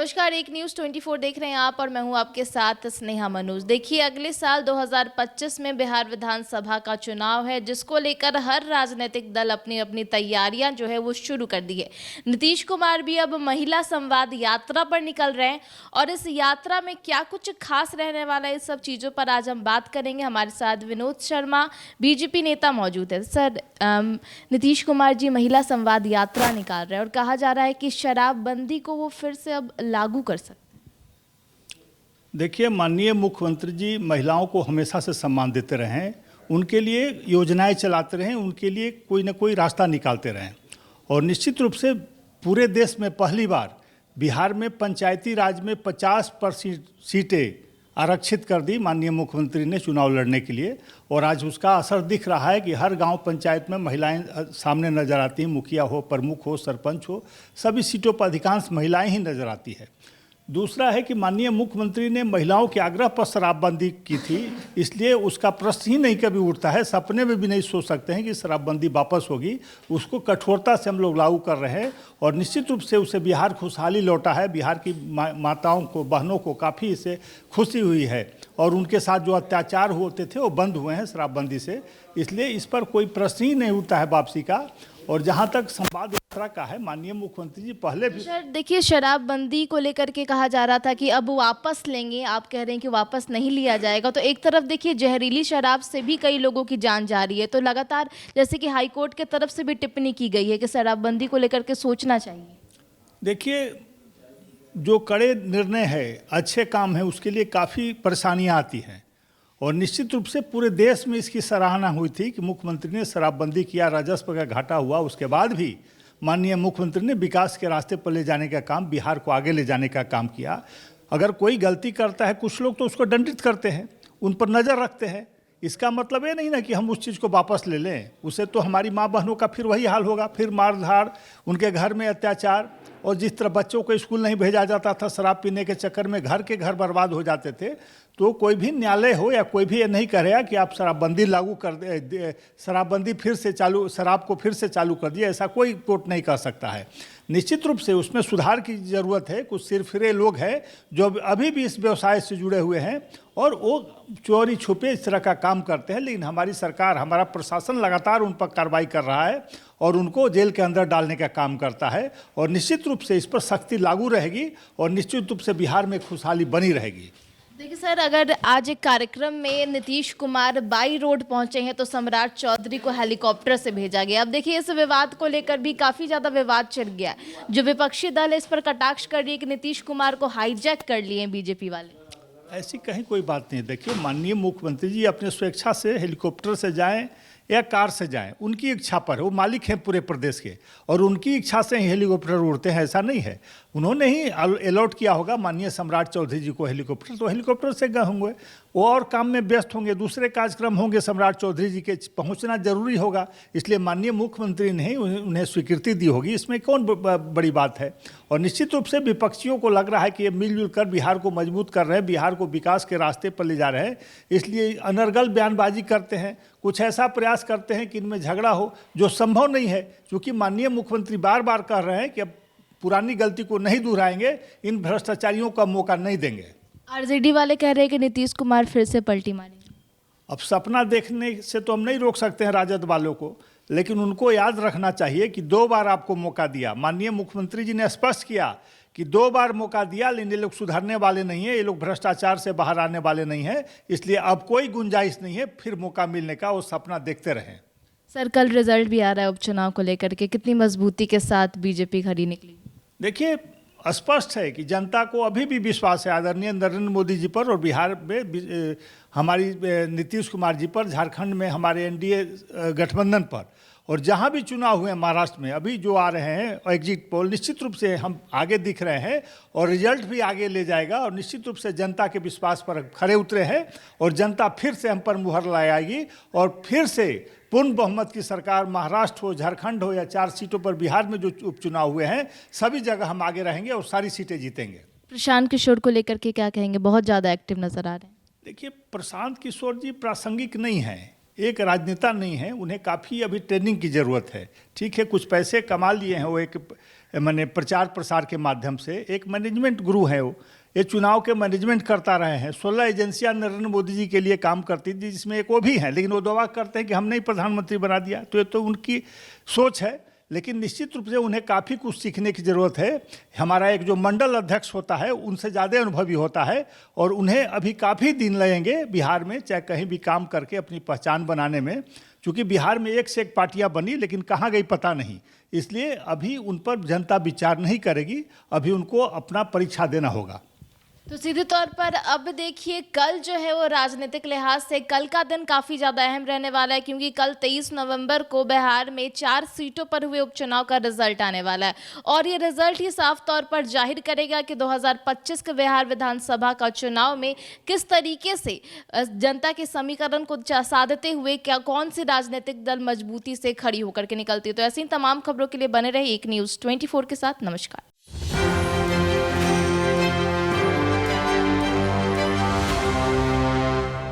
नमस्कार, एक न्यूज़ 24 देख रहे हैं आप और मैं हूं आपके साथ स्नेहा मनोज। देखिए, अगले साल 2025 में बिहार विधानसभा का चुनाव है, जिसको लेकर हर राजनीतिक दल अपनी अपनी तैयारियां जो है वो शुरू कर दी है। नीतीश कुमार भी अब महिला संवाद यात्रा पर निकल रहे हैं और इस यात्रा में क्या कुछ खास रहने वाला है, इस सब चीज़ों पर आज हम बात करेंगे। हमारे साथ विनोद शर्मा, बीजेपी नेता मौजूद है। सर, नीतीश कुमार जी महिला संवाद यात्रा निकाल रहे हैं और कहा जा रहा है कि शराबबंदी को वो फिर से अब लागू कर सकते हैं। देखिए, माननीय मुख्यमंत्री जी महिलाओं को हमेशा से सम्मान देते रहे हैं, उनके लिए योजनाएं चलाते रहे, उनके लिए कोई ना कोई रास्ता निकालते रहे और निश्चित रूप से पूरे देश में पहली बार बिहार में पंचायती राज में 50% सीटें आरक्षित कर दी माननीय मुख्यमंत्री ने चुनाव लड़ने के लिए। और आज उसका असर दिख रहा है कि हर गांव पंचायत में महिलाएं सामने नजर आती हैं। मुखिया हो, प्रमुख हो, सरपंच हो, सभी सीटों पर अधिकांश महिलाएं ही नजर आती है। दूसरा है कि माननीय मुख्यमंत्री ने महिलाओं के आग्रह पर शराबबंदी की थी, इसलिए उसका प्रश्न ही नहीं कभी उठता है, सपने में भी नहीं सोच सकते हैं कि शराबबंदी वापस होगी। उसको कठोरता से हम लोग लागू कर रहे हैं और निश्चित रूप से उसे बिहार खुशहाली लौटा है। बिहार की माताओं को, बहनों को काफ़ी इससे खुशी हुई है और उनके साथ जो अत्याचार होते थे वो बंद हुए हैं शराबबंदी से, इसलिए इस पर कोई प्रश्न ही नहीं उठता है वापसी का। और जहां तक संवाद यात्रा का है, माननीय मुख्यमंत्री जी पहले भी सर देखिए, शराबबंदी को लेकर के कहा जा रहा था कि अब वापस लेंगे, आप कह रहे हैं कि वापस नहीं लिया जाएगा। तो एक तरफ देखिए, जहरीली शराब से भी कई लोगों की जान जा रही है, तो लगातार जैसे कि हाईकोर्ट के तरफ से भी टिप्पणी की गई है कि शराबबंदी को लेकर के सोचना चाहिए। देखिए, जो कड़े निर्णय है, अच्छे काम है, उसके लिए काफ़ी परेशानियां आती हैं और निश्चित रूप से पूरे देश में इसकी सराहना हुई थी कि मुख्यमंत्री ने शराबबंदी किया, राजस्व का घाटा हुआ, उसके बाद भी माननीय मुख्यमंत्री ने विकास के रास्ते पर ले जाने का काम, बिहार को आगे ले जाने का काम किया। अगर कोई गलती करता है, कुछ लोग तो उसको दंडित करते हैं, उन पर नज़र रखते हैं। इसका मतलब ये नहीं ना कि हम उस चीज़ को वापस ले लें, उसे तो हमारी माँ बहनों का फिर वही हाल होगा, फिर मारधाड़, उनके घर में अत्याचार, और जिस तरह बच्चों को स्कूल नहीं भेजा जाता था शराब पीने के चक्कर में, घर के घर बर्बाद हो जाते थे। तो कोई भी न्यायालय हो या कोई भी ये नहीं करेगा कि आप शराबबंदी लागू कर दे, शराबबंदी फिर से चालू, शराब को फिर से चालू कर दिया, ऐसा कोई कोर्ट नहीं कर सकता है। निश्चित रूप से उसमें सुधार की ज़रूरत है। कुछ सिरफिरे लोग हैं जो अभी भी इस व्यवसाय से जुड़े हुए हैं और वो चोरी छुपे इस तरह का काम करते हैं, लेकिन हमारी सरकार, हमारा प्रशासन लगातार उन पर कार्रवाई कर रहा है और उनको जेल के अंदर डालने का काम करता है और निश्चित रूप से इस पर सख्ती लागू रहेगी और निश्चित रूप से बिहार में खुशहाली बनी रहेगी। देखिए सर, अगर आज एक कार्यक्रम में नीतीश कुमार बाई रोड पहुंचे हैं तो सम्राट चौधरी को हेलीकॉप्टर से भेजा गया। अब देखिए, इस विवाद को लेकर भी काफ़ी ज़्यादा विवाद छिड़ गया है। जो विपक्षी दल है इस पर कटाक्ष कर रही है कि नीतीश कुमार को हाईजैक कर लिए हैं बीजेपी वाले। ऐसी कहीं कोई बात नहीं। देखिए, माननीय मुख्यमंत्री जी अपने स्वेच्छा से हेलीकॉप्टर से जाएं या कार से जाएं, उनकी इच्छा पर, वो मालिक हैं पूरे प्रदेश के और उनकी इच्छा से ही हेलीकॉप्टर उड़ते हैं, ऐसा नहीं है। उन्होंने ही अलॉट किया होगा माननीय सम्राट चौधरी जी को हेलीकॉप्टर, तो हेलीकॉप्टर से गए होंगे। वो और काम में व्यस्त होंगे, दूसरे कार्यक्रम होंगे, सम्राट चौधरी जी के पहुंचना जरूरी होगा, इसलिए माननीय मुख्यमंत्री ने ही उन्हें स्वीकृति दी होगी। इसमें कौन बड़ी बात है। और निश्चित रूप से विपक्षियों को लग रहा है कि ये मिलजुल कर बिहार को मजबूत कर रहे हैं, बिहार को विकास के रास्ते पर ले जा रहे हैं, इसलिए अनर्गल बयानबाजी करते हैं, कुछ ऐसा प्रयास करते हैं कि इनमें झगड़ा हो, जो संभव नहीं है। क्योंकि माननीय मुख्यमंत्री बार बार कह रहे हैं कि अब पुरानी गलती को नहीं दोहराएंगे, इन भ्रष्टाचारियों का मौका नहीं देंगे। आरजेडी वाले कह रहे हैं कि नीतीश कुमार फिर से पलटी मारेंगे। अब सपना देखने से तो हम नहीं रोक सकते हैं राजद वालों को, लेकिन उनको याद रखना चाहिए कि 2 बार आपको मौका दिया। माननीय मुख्यमंत्री जी ने स्पष्ट किया कि 2 बार मौका दिया, लेकिन ये लोग सुधरने वाले नहीं है, ये लोग भ्रष्टाचार से बाहर आने वाले नहीं है, इसलिए अब कोई गुंजाइश नहीं है फिर मौका मिलने का। वो सपना देखते रहें। सर, कल रिजल्ट भी आ रहा है उपचुनाव को लेकर के, कितनी मजबूती के साथ बीजेपी खड़ी निकली? देखिए, स्पष्ट है कि जनता को अभी भी विश्वास है आदरणीय नरेंद्र मोदी जी पर और बिहार में हमारी नीतीश कुमार जी पर, झारखंड में हमारे एनडीए गठबंधन पर। और जहां भी चुनाव हुए महाराष्ट्र में अभी जो आ रहे हैं एग्जिट पोल, निश्चित रूप से हम आगे दिख रहे हैं और रिजल्ट भी आगे ले जाएगा और निश्चित रूप से जनता के विश्वास पर खरे उतरे हैं और जनता फिर से हम पर मुहर लगाएगी और फिर से पूर्ण बहुमत की सरकार, महाराष्ट्र हो, झारखंड हो या 4 सीटों पर बिहार में जो उपचुनाव हुए हैं, सभी जगह हम आगे रहेंगे और सारी सीटें जीतेंगे। प्रशांत किशोर को लेकर के क्या कहेंगे? बहुत ज़्यादा एक्टिव नजर आ रहे हैं। देखिए, प्रशांत किशोर जी प्रासंगिक नहीं हैं, एक राजनेता नहीं है, उन्हें काफ़ी अभी ट्रेनिंग की ज़रूरत है। ठीक है, कुछ पैसे कमा लिए हैं, वो एक मैंने प्रचार प्रसार के माध्यम से, एक मैनेजमेंट गुरु है वो, ये चुनाव के मैनेजमेंट करता रहे हैं। 16 एजेंसियां नरेंद्र मोदी जी के लिए काम करती थी, जिसमें एक वो भी हैं, लेकिन वो दावा करते हैं कि हमने ही प्रधानमंत्री बना दिया। तो ये तो उनकी सोच है, लेकिन निश्चित रूप से उन्हें काफ़ी कुछ सीखने की ज़रूरत है। हमारा एक जो मंडल अध्यक्ष होता है उनसे ज़्यादा अनुभवी होता है, और उन्हें अभी काफ़ी दिन लगेंगे बिहार में, चाहे कहीं भी काम करके अपनी पहचान बनाने में, क्योंकि बिहार में एक से एक पार्टियां बनी, लेकिन कहाँ गई पता नहीं। इसलिए अभी उन पर जनता विचार नहीं करेगी, अभी उनको अपना परीक्षा देना होगा। तो सीधे तौर पर अब देखिए, कल जो है वो राजनीतिक लिहाज से कल का दिन काफ़ी ज़्यादा अहम रहने वाला है, क्योंकि कल 23 नवंबर को बिहार में 4 सीटों पर हुए उपचुनाव का रिजल्ट आने वाला है, और ये रिजल्ट ही साफ तौर पर जाहिर करेगा कि 2025 के बिहार विधानसभा का चुनाव में किस तरीके से जनता के समीकरण को साधते हुए क्या कौन सी राजनीतिक दल मजबूती से खड़ी होकर के निकलती है। तो ऐसी तमाम खबरों के लिए बने रहे एक न्यूज़ 24 के साथ। नमस्कार।